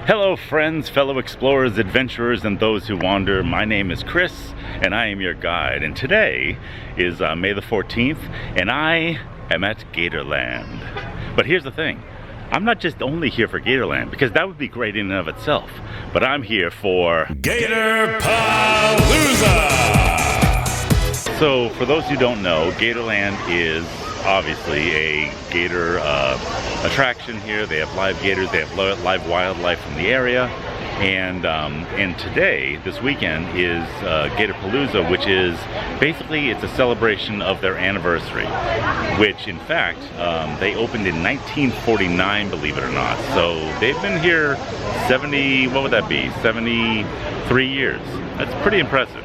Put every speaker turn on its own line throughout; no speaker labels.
Hello friends, fellow explorers, adventurers, and those who wander. My name is Chris, and I am your guide. And today is May the 14th, and I am at Gatorland. But here's the thing. I'm not just only here for Gatorland, because that would be great in and of itself. But I'm here for Gatorpalooza! So, for those who don't know, Gatorland is obviously a gator attraction here. They have live gators, they have live wildlife from the area, and today, this weekend, is Gatorpalooza, which is basically, it's a celebration of their anniversary, which in fact they opened in 1949, believe it or not. So they've been here 70, what would that be, 73 years. That's pretty impressive.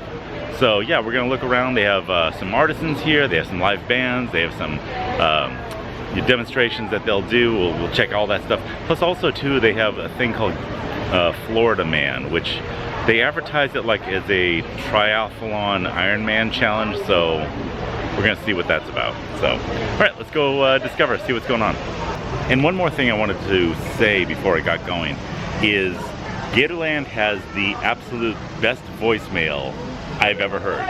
So yeah, we're gonna look around. They have some artisans here, they have some live bands, they have some demonstrations that they'll do. We'll check all that stuff. Plus also too, they have a thing called Florida Man, which they advertise it like as a triathlon Ironman challenge. So we're gonna see what that's about. So all right, let's go discover, see what's going on. And one more thing I wanted to say before I got going is Gatorland has the absolute best voicemail I've ever heard.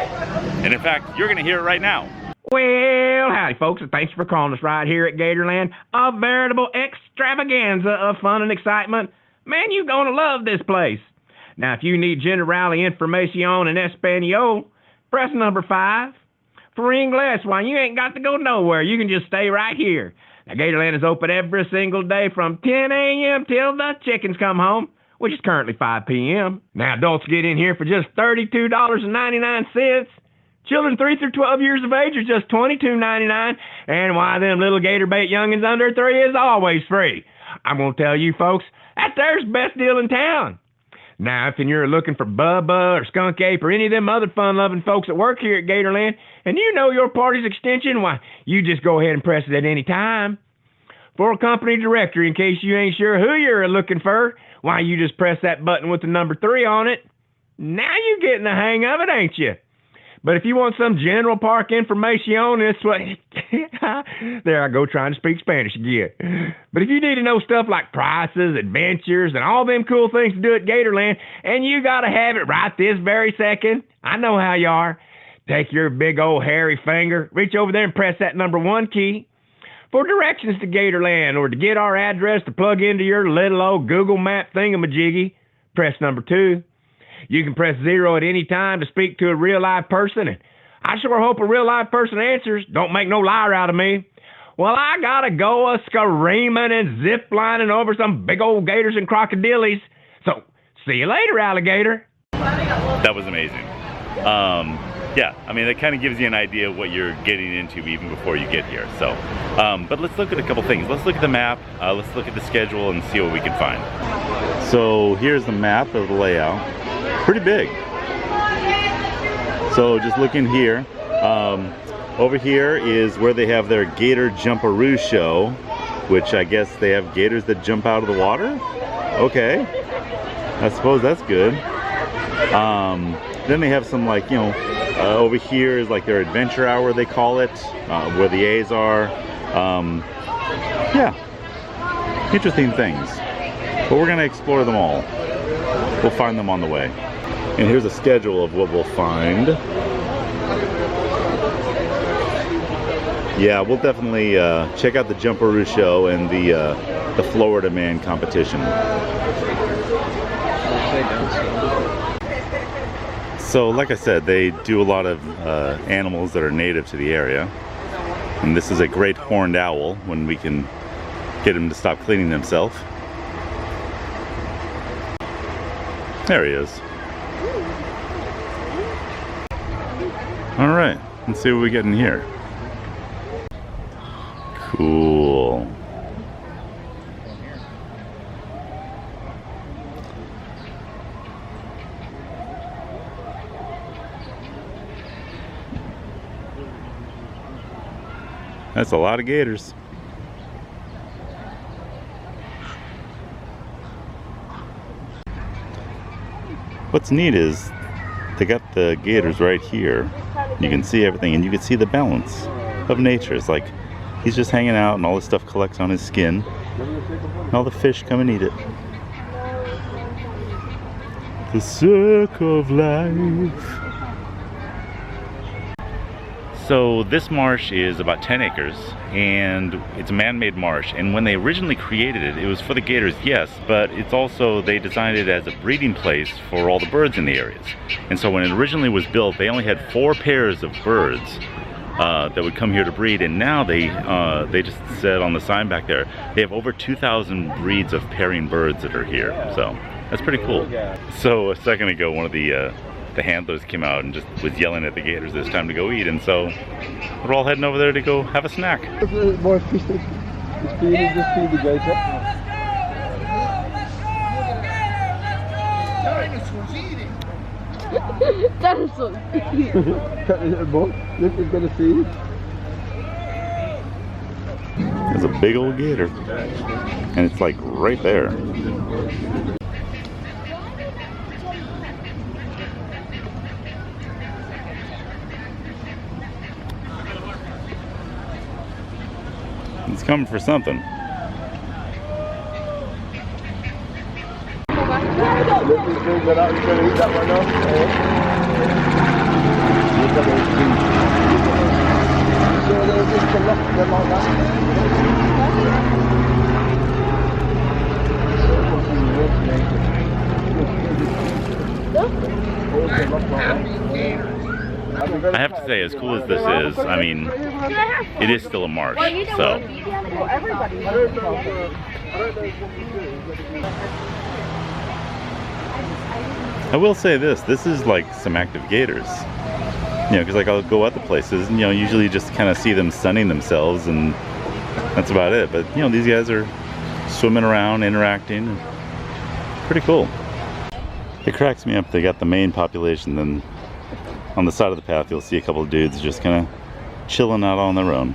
And in fact, you're gonna hear it right now.
Well, howdy folks, and thanks for calling us right here at Gatorland. A veritable extravaganza of fun and excitement. Man, you're gonna love this place. Now, if you need general information in Espanol, press number 5. For English, why, you ain't got to go nowhere. You can just stay right here. Now, Gatorland is open every single day from 10 a.m. till the chickens come home, which is currently 5 p.m. Now, adults get in here for just $32.99. Children 3 through 12 years of age are just $22.99. And why, them little gator bait youngins under 3 is always free. I'm going to tell you folks, that there's the best deal in town. Now, if you're looking for Bubba or Skunk Ape or any of them other fun-loving folks that work here at Gatorland, and you know your party's extension, why, you just go ahead and press it at any time. For a company directory, in case you ain't sure who you're looking for, why, you just press that button with the number 3 on it. Now you're getting the hang of it, ain't you? But if you want some general park information, this way, there I go trying to speak Spanish again. But if you need to know stuff like prices, adventures, and all them cool things to do at Gatorland, and you gotta have it right this very second, I know how you are. Take your big old hairy finger, reach over there and press that number 1 key. For directions to Gatorland, or to get our address to plug into your little old Google Map thingamajiggy, press number 2. You can press 0 at any time to speak to a real live person, and I sure hope a real live person answers. Don't make no liar out of me. Well, I gotta go a-screaming and zip-lining over some big old gators and crocodiles. So, see you later, alligator.
That was amazing. Yeah, I mean, that kind of gives you an idea of what you're getting into even before you get here. So, but let's look at a couple things. Let's look at the map, let's look at the schedule and see what we can find. So here's the map of the layout. Pretty big. So just looking here, over here is where they have their Gator Jumperoo show, which I guess they have gators that jump out of the water. Okay, I suppose that's good. Then they have some, like, you know, over here is like their adventure hour, they call it, where the A's are. Yeah, interesting things. But we're gonna explore them all. We'll find them on the way. And here's a schedule of what we'll find. Yeah, we'll definitely check out the Jumperoo show and the Florida Man competition. So, like I said, they do a lot of animals that are native to the area. And this is a great horned owl when we can get him to stop cleaning himself. There he is. All right, let's see what we get in here. Cool. That's a lot of gators. What's neat is they got the gators right here. You can see everything, and you can see the balance of nature. It's like he's just hanging out and all this stuff collects on his skin. And all the fish come and eat it. The circle of life. So this marsh is about 10 acres, and it's a man-made marsh. And when they originally created it, it was for the gators, yes, but it's also, they designed it as a breeding place for all the birds in the areas. And so when it originally was built, they only had 4 pairs of birds that would come here to breed, and now they just said on the sign back there, they have over 2,000 breeds of pairing birds that are here. So that's pretty cool. So a second ago, one of the handlers came out and just was yelling at the gators it's time to go eat, and so we're all heading over there to go have a snack.
More fish to feed the gator.
Dinosaurs.
Cut the little boy. Look, he's gonna feed.
There's a big old gator, and it's like right there. It's coming for something.
Look, he's doing that out. He's gonna eat that one now. Look at those feet. So they're just a lot like that.
I have to say, as cool as this is, I mean, it is still a marsh, so. I will say this is like some active gators. You know, because like I'll go other places and, you know, usually just kind of see them sunning themselves and that's about it. But, you know, these guys are swimming around, interacting. Pretty cool. It cracks me up. They got the main population, then on the side of the path you'll see a couple of dudes just kind of chilling out on their own.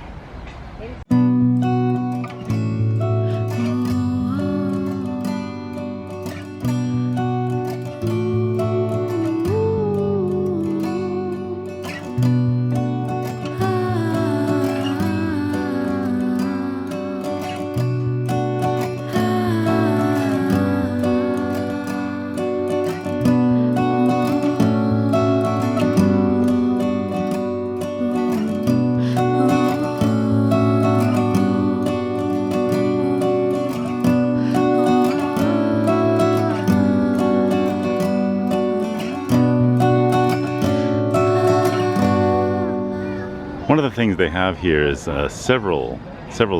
One of the things they have here is several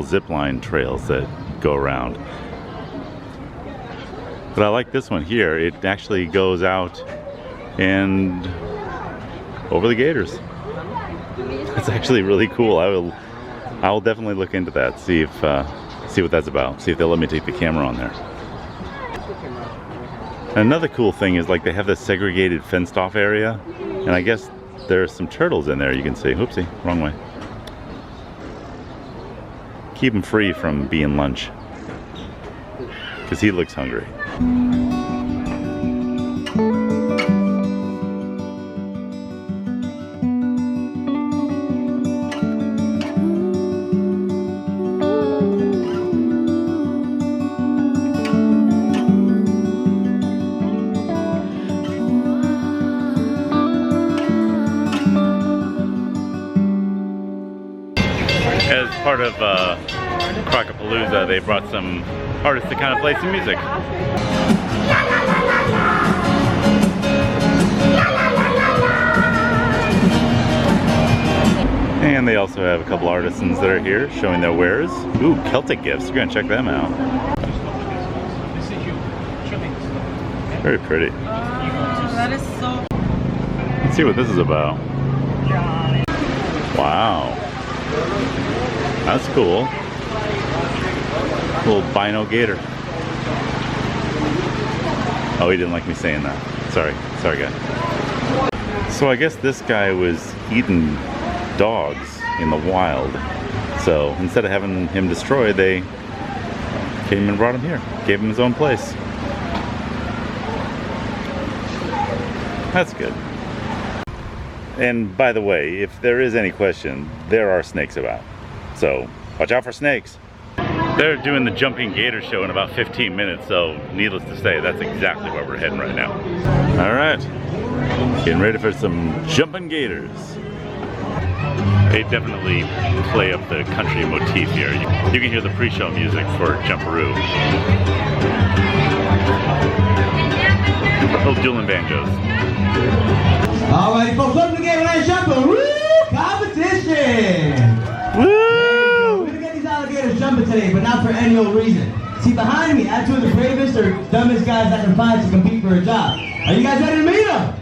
zip line trails that go around. But I like this one here. It actually goes out and over the gators. It's actually really cool. I will definitely look into that. See what that's about. See if they'll let me take the camera on there. Another cool thing is like they have this segregated fenced off area, and I guess there's some turtles in there you can see. Oopsie, wrong way. Keep him free from being lunch, because he looks hungry. As part of Crocodilapalooza, they brought some artists to kind of play some music. And they also have a couple artisans that are here showing their wares. Ooh, Celtic gifts. We're gonna check them out. Very pretty.
That is so...
Let's see what this is about. Wow. That's cool. Little Bino Gator. Oh, he didn't like me saying that. Sorry guy. So I guess this guy was eating dogs in the wild. So instead of having him destroyed, they came and brought him here. Gave him his own place. That's good. And by the way, if there is any question, there are snakes about. So watch out for snakes. They're doing the jumping gator show in about 15 minutes, so needless to say, that's exactly where we're heading right now. All right, getting ready for some jumping gators. They definitely play up the country motif here. You can hear the pre-show music for Jumperoo. Little dueling banjos.
All right, folks, welcome to Gatorland Jumperoo competition.
Woo!
We're gonna get these alligators jumping today, but not for any old reason. See, behind me, I have two of the bravest or dumbest guys I can find to compete for a job. Are you guys ready to meet them?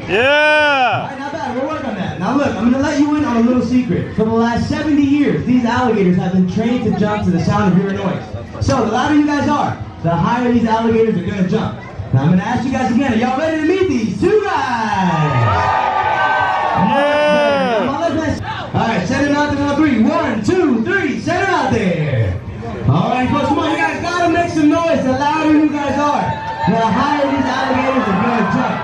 Yeah!
All right, not bad. We'll work on that. Now look, I'm gonna let you in on a little secret. For the last 70 years, these alligators have been trained to jump to the sound of your noise. So the louder you guys are, the higher these alligators are gonna jump. Now I'm gonna ask you guys again, are y'all ready to meet these two guys?
Yeah!
Alright, send them out there on 3. 1, 2, 3, send them out there. Alright, folks, come on, you guys gotta make some noise. The louder you guys are, the higher these alligators are gonna jump.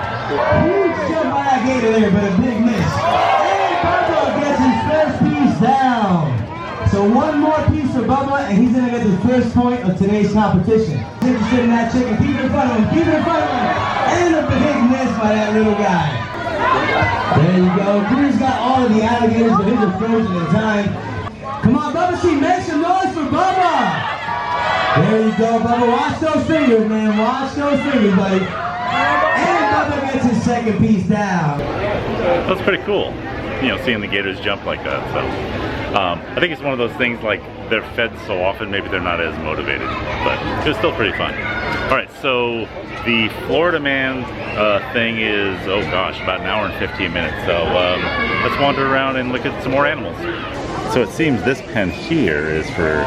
Huge jump by that gator there, but a big miss. And Bubba gets his first piece down. So one more piece for Bubba, and he's gonna get the first point of today's competition. Interested in that chicken? Keep it in front of him, keep it in front of him. And a big miss by that little guy. There you go. Drew's got all of the alligators, but his are frozen in time. Come on, Bubba C, make some noise for Bubba. There you go, Bubba. Watch those fingers, man. Watch those fingers, buddy. And Bubba gets his second piece down.
That's pretty cool, you know, seeing the gators jump like that. So I think it's one of those things, like, they're fed so often, maybe they're not as motivated, but it's still pretty fun. All right, so the Florida Man thing is, oh gosh, about an hour and 15 minutes. So let's wander around and look at some more animals. So it seems this pen here is for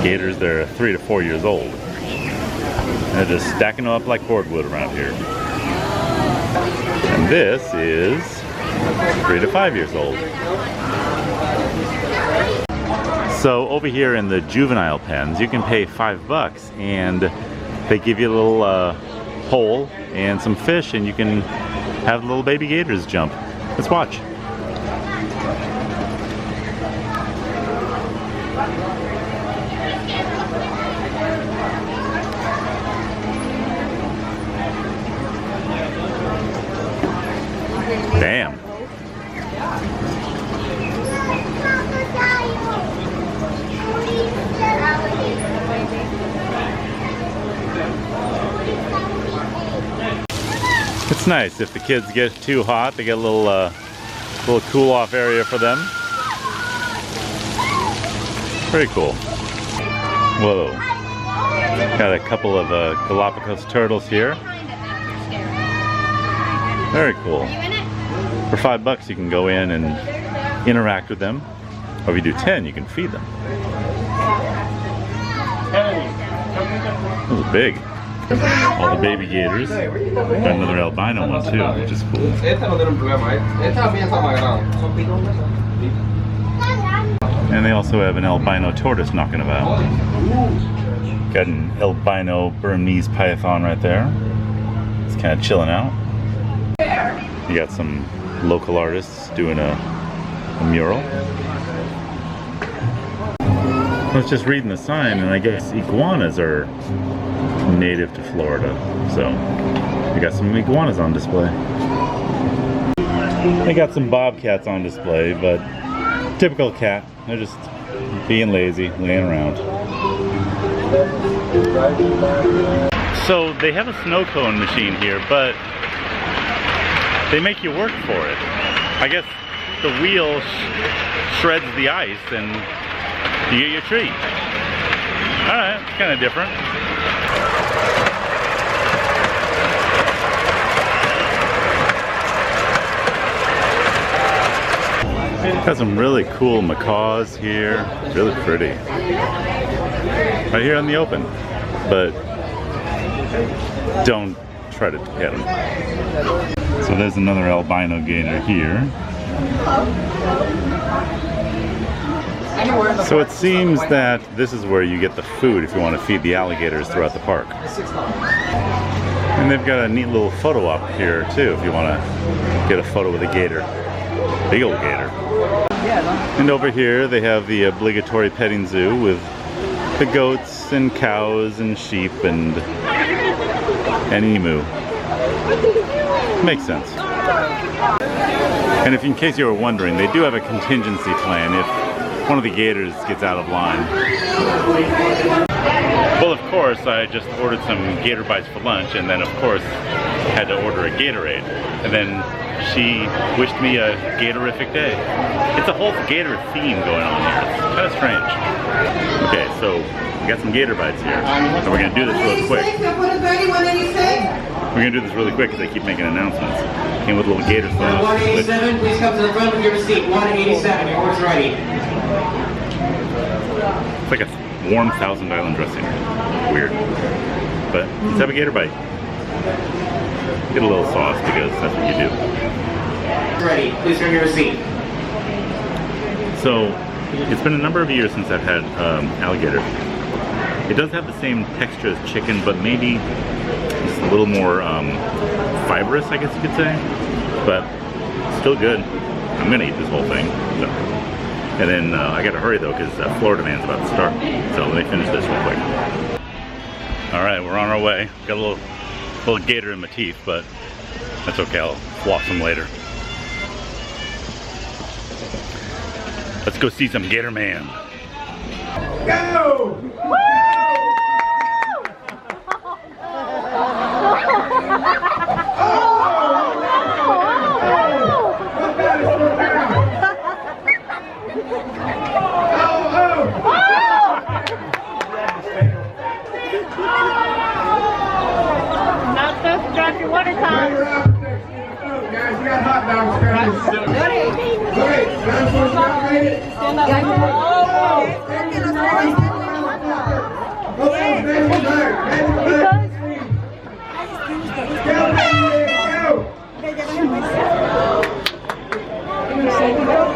gators that are 3 to 4 years old. They're just stacking them up like cordwood around here. And this is 3 to 5 years old. So over here in the juvenile pens, you can pay $5 and they give you a little hole and some fish, and you can have little baby gators jump. Let's watch. Damn. It's nice if the kids get too hot, they get a little cool off area for them. Pretty cool. Whoa. Got a couple of Galapagos turtles here. Very cool. For $5 you can go in and interact with them. Or if you do 10, you can feed them. Those are big. All the baby gators. Got another albino one too, which is cool. And they also have an albino tortoise knocking about. Got an albino Burmese python right there. It's kind of chilling out. You got some local artists doing a mural. I was just reading the sign, and I guess iguanas are native to Florida. So we got some iguanas on display. They got some bobcats on display, but typical cat. They're just being lazy, laying around. So they have a snow cone machine here, but they make you work for it. I guess the wheel shreds the ice and you get your treat. Alright, it's kind of different. Got some really cool macaws here. Really pretty. Right here in the open. But don't try to pet them. So there's another albino gator here. So it seems that this is where you get the food if you want to feed the alligators throughout the park. And they've got a neat little photo op here too if you want to get a photo with a gator. Big old gator. And over here they have the obligatory petting zoo with the goats and cows and sheep and emu. Makes sense. And if in case you were wondering, they do have a contingency plan if one of the gators gets out of line. Well, of course, I just ordered some gator bites for lunch, and then of course had to order a Gatorade. And then she wished me a Gatorific day. It's a whole gator theme going on here. It's kind of strange. Okay, so we got some gator bites here, and we're gonna do this real quick. We're gonna do this really quick because they keep making announcements. And with little gator sauce.
187, please come to the front with your receipt. 187, your order's ready.
It's like a warm Thousand Island dressing. Weird. But let's have a gator bite. Get a little sauce because that's what you do.
Ready, please turn your receipt.
So, it's been a number of years since I've had alligator. It does have the same texture as chicken, but maybe just a little more fibrous, I guess you could say. But still good. I'm gonna eat this whole thing. So. And then I gotta hurry though, because Florida Man's about to start. So let me finish this real quick. All right, we're on our way. Got a little gator in my teeth, but that's okay. I'll floss them later. Let's go see some Gator Man.
Go!
Drop your water top.
Guys, we got hot dogs coming. Okay, guys,
Stand up.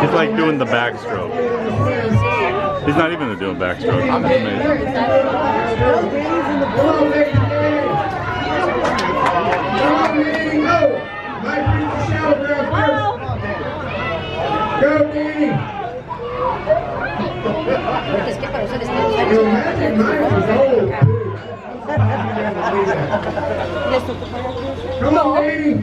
He's like doing the backstroke. He's not even doing backstroke. That's amazing.
Go, Danny! Come on, Danny!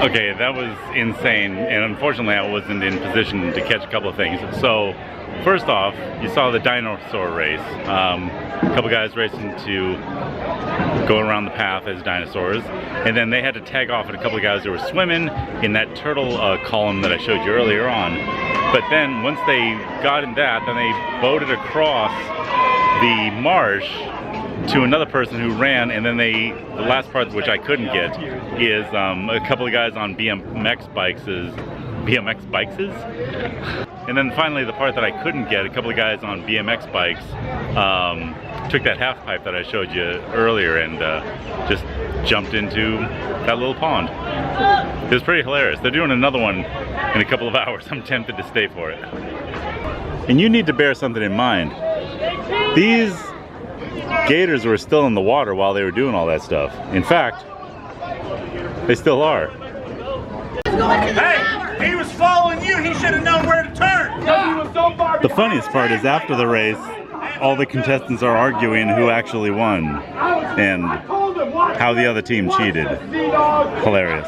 Okay, that was insane, and unfortunately I wasn't in position to catch a couple of things. So, first off, you saw the dinosaur race. A couple guys racing to go around the path as dinosaurs, and then they had to tag off at a couple of guys that were swimming in that turtle column that I showed you earlier on. But then once they got in that, then they boated across the marsh to another person who ran, and then the last part, which I couldn't get, is a couple of guys on BMX bikes. And then finally the part that I couldn't get, a couple of guys on BMX bikes took that half pipe that I showed you earlier and just jumped into that little pond. It was pretty hilarious. They're doing another one in a couple of hours. I'm tempted to stay for it. And you need to bear something in mind. These gators were still in the water while they were doing all that stuff. In fact, they still are.
Hey, he was following you. He should have known where to turn. He was so far
The funniest part is after the race, all the contestants are arguing who actually won. And how the other team cheated. Hilarious.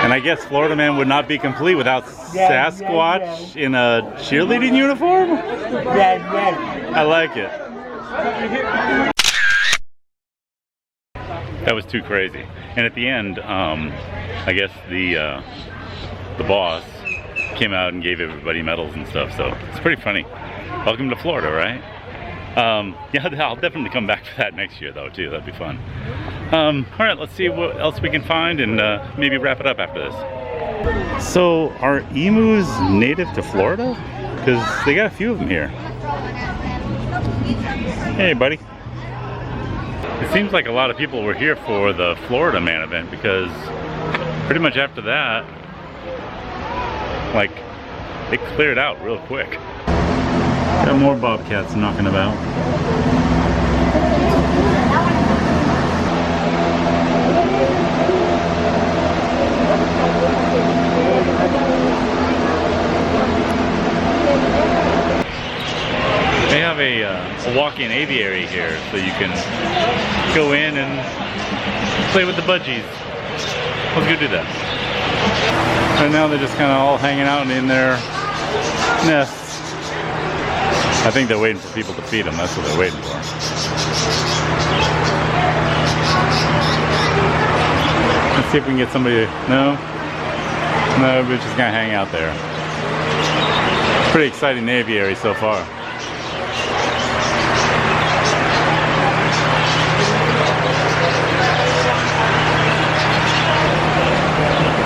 And I guess Florida Man would not be complete without Sasquatch in a cheerleading uniform? I like it. That was too crazy. And at the end, I guess the boss came out and gave everybody medals and stuff, so it's pretty funny. Welcome to Florida, right? Yeah, I'll definitely come back for that next year though too. That'd be fun. Alright, let's see what else we can find and maybe wrap it up after this. So are emus native to Florida? Because they got a few of them here. Hey buddy. It seems like a lot of people were here for the Florida Man event, because pretty much after that, like, it cleared out real quick. Got more bobcats knocking about. They have a walk-in aviary here, so you can go in and play with the budgies. Let's go do that. Right now they're just kind of all hanging out in their nests. I think they're waiting for people to feed them. That's what they're waiting for. Let's see if we can get somebody to... No, we're just gonna hang out there. Pretty exciting aviary so far.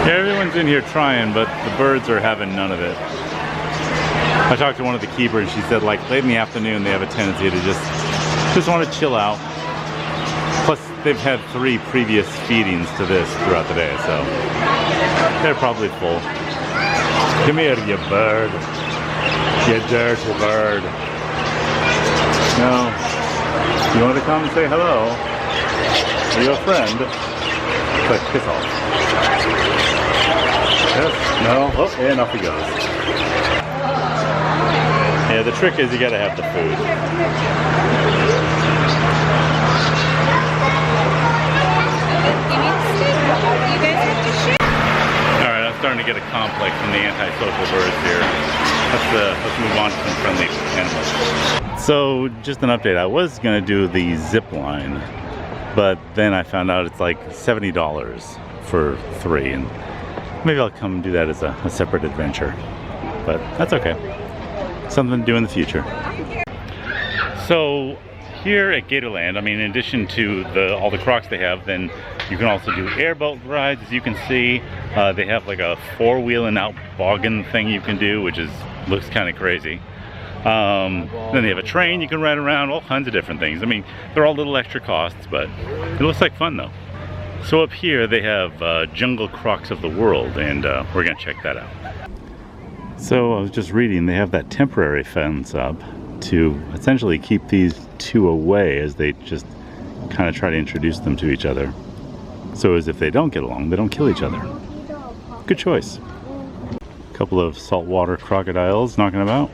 Yeah, everyone's in here trying, but the birds are having none of it. I talked to one of the keepers, she said like late in the afternoon they have a tendency to just want to chill out. Plus they've had 3 previous feedings to this throughout the day, so they're probably full. Come here, you bird. You dirty bird. No. You want to come and say hello? Are you a friend? But piss off. Yes, no, oh, and off he goes. Yeah, the trick is you gotta have the food. Alright, I'm starting to get a complex from the antisocial birds here. Let's move on to some friendly animals. So, just an update. I was gonna do the zip line, but then I found out it's like $70 for 3, and maybe I'll come do that as a separate adventure. But that's okay. Something to do in the future. So here at Gatorland, I mean, in addition to all the crocs they have, then you can also do airboat rides. As you can see, they have like a 4-wheeling out boggin thing you can do, which looks kind of crazy. Then they have a train you can ride around, all kinds of different things. I mean, they're all little extra costs, but it looks like fun though. So up here they have jungle crocs of the world, and we're gonna check that out. So I was just reading, they have that temporary fence up to essentially keep these 2 away as they just kind of try to introduce them to each other. So as if they don't get along, they don't kill each other. Good choice. A couple of saltwater crocodiles knocking about.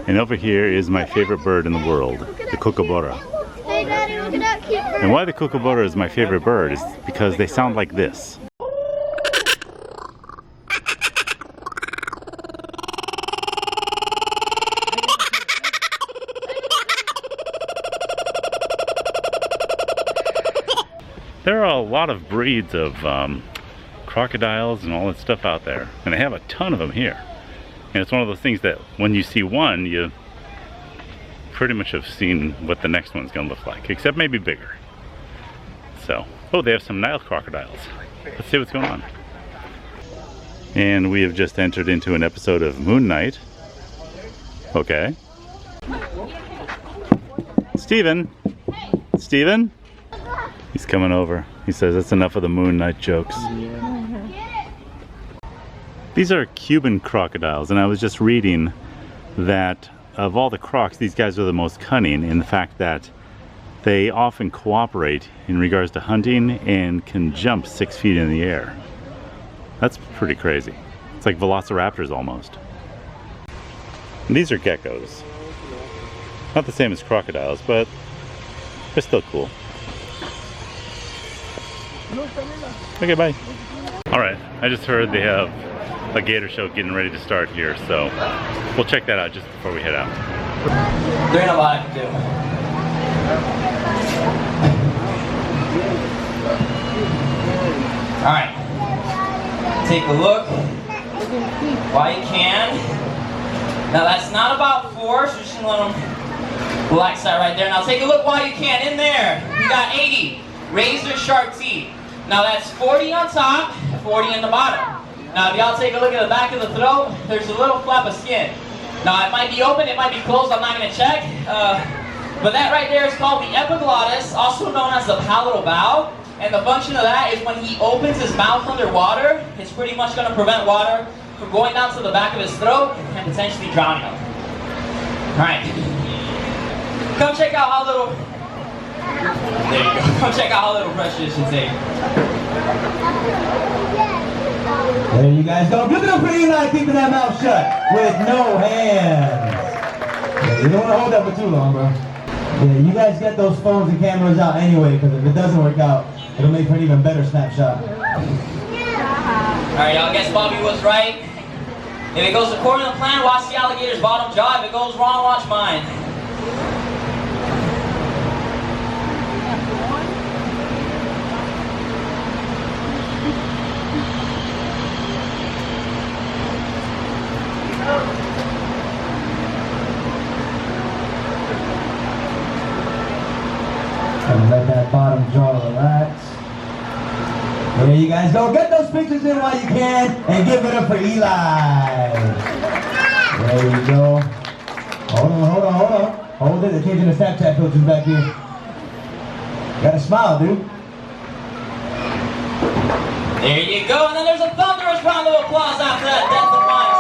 And over here is my favorite bird in the world, the kookaburra.
Hey Daddy, look at that cute bird.
And why the kookaburra is my favorite bird is because they sound like this. There are a lot of breeds of crocodiles and all that stuff out there, and they have a ton of them here. And it's one of those things that when you see one, you pretty much have seen what the next one's gonna look like, except maybe bigger. So, oh, they have some Nile crocodiles. Let's see what's going on. And we have just entered into an episode of Moon Knight. Okay. Steven? Steven? He's coming over. He says that's enough of the Moon Knight jokes. These are Cuban crocodiles, and I was just reading that of all the crocs, these guys are the most cunning in the fact that they often cooperate in regards to hunting and can jump 6 feet in the air. That's pretty crazy. It's like velociraptors almost. And these are geckos. Not the same as crocodiles, but they're still cool. Okay, bye. Alright, I just heard they have a gator show getting ready to start here, so we'll check that out just before we head out.
There ain't a lot I can do. Alright. Take a look while you can. Now that's not about force, we're just gonna let them relax that right there. Now take a look while you can. In there, we got 80 razor sharp teeth. Now that's 40 on top, 40 in the bottom. Now if y'all take a look at the back of the throat, there's a little flap of skin. Now it might be open, it might be closed, I'm not gonna check. But that right there is called the epiglottis, also known as the palatal valve. And the function of that is when he opens his mouth underwater, it's pretty much gonna prevent water from going down to the back of his throat and potentially drowning him. Alright. Come check out how little, there you go. Come check out how little pressure this should take.
There you guys go. Give it up for Eli keeping that mouth shut with no hands. Yeah, you don't want to hold that for too long, bro. Yeah, you guys get those phones and cameras out anyway, because if it doesn't work out, it'll make for an even better snapshot.
Alright, y'all, guess Bobby was right. If it goes according to plan, watch the alligator's bottom jaw. If it goes wrong, watch mine.
And let that bottom jaw relax. There you guys go. Get those pictures in while you can, and give it up for Eli. There you go. Hold on. Hold it. They're changing the Snapchat filters back here. Gotta smile, dude.
There you go. And then there's a thunderous round of applause after that death-defying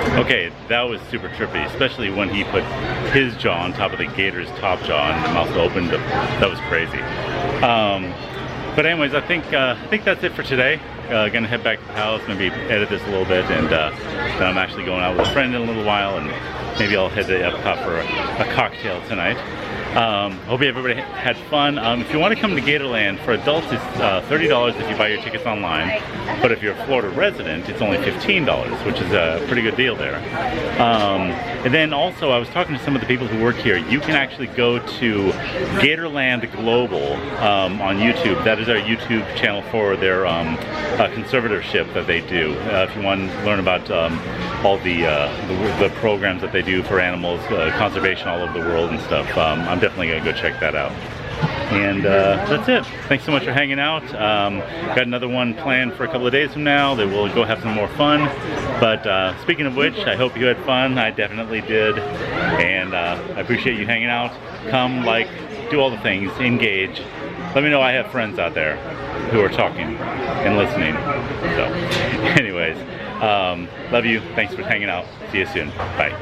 stunt.
Okay, that was super trippy, especially when he put his jaw on top of the gator's top jaw and the mouth opened. That was crazy. But anyways, I think that's it for today. Gonna head back to the house, maybe edit this a little bit, and then I'm actually going out with a friend in a little while, and maybe I'll head to Epcot for a cocktail tonight. Hope everybody had fun. If you want to come to Gatorland, for adults it's $30 if you buy your tickets online, but if you're a Florida resident it's only $15, which is a pretty good deal there. And then also I was talking to some of the people who work here. You can actually go to Gatorland Global on YouTube. That is our YouTube channel for their conservatorship that they do. If you want to learn about all the programs that they do for animals, conservation all over the world and stuff, I'm definitely gonna go check that out. And that's it. Thanks so much for hanging out. Got another one planned for a couple of days from now. Then we'll go have some more fun. But speaking of which, I hope you had fun. I definitely did. And I appreciate you hanging out. Come, like, do all the things, engage. Let me know I have friends out there who are talking and listening. So anyways, love you. Thanks for hanging out. See you soon. Bye.